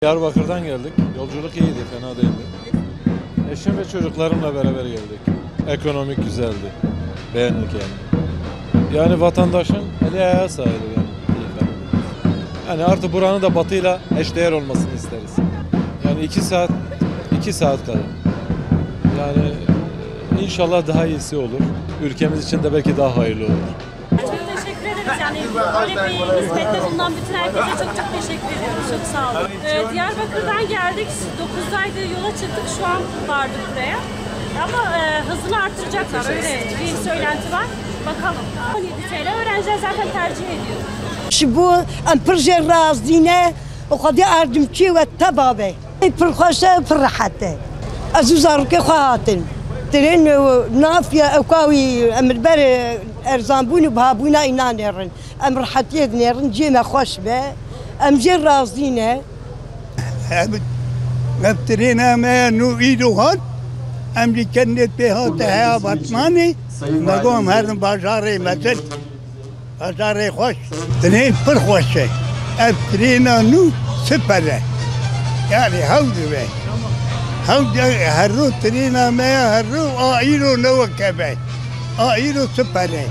Diyarbakır'dan geldik. Yolculuk iyiydi, fena değildi. Eşim ve çocuklarımla beraber geldik. Ekonomik güzeldi. Beğendik yani. Yani vatandaşın eli ayağı sağlığı yani. Yani artık buranın da batıyla eşdeğer olmasını isteriz. Yani 2 saat kadar. Yani inşallah daha iyisi olur. Ülkemiz için de belki daha hayırlı olur. Çok teşekkür ederiz. Yani böyle bir hizmette bulunan bütün herkese çok teşekkür ediyoruz. Çok sağ olun. Diyarbakır'dan geldik. 9'daydı yola çıktık. Şu an vardık buraya. Ama hızını artıracaklar. Öyle bir söylenti var. Bakalım. 17 TL öğrenciler zaten tercih ediyor. شبو ام پرجه رازدینه و خودی اردمچی و تبابه پرخواسته پرحته ازوزار که خواهاتن ترین نافیا اوکاوی امر بر ارزانبون و بهابونا اینا نرن امر حتیه نرن جیمه خوش به ام جه رازدینه نفترينا ما نريد هون أمريكا بهاتها بطماني نقوم هذا بازاري مثل بازاري خوش تنين فرخوشة أفترينا نو سبرة يعني هودي بي هودي هرو ترينا ما هرو آئيرو نو كبي آئيرو سبرة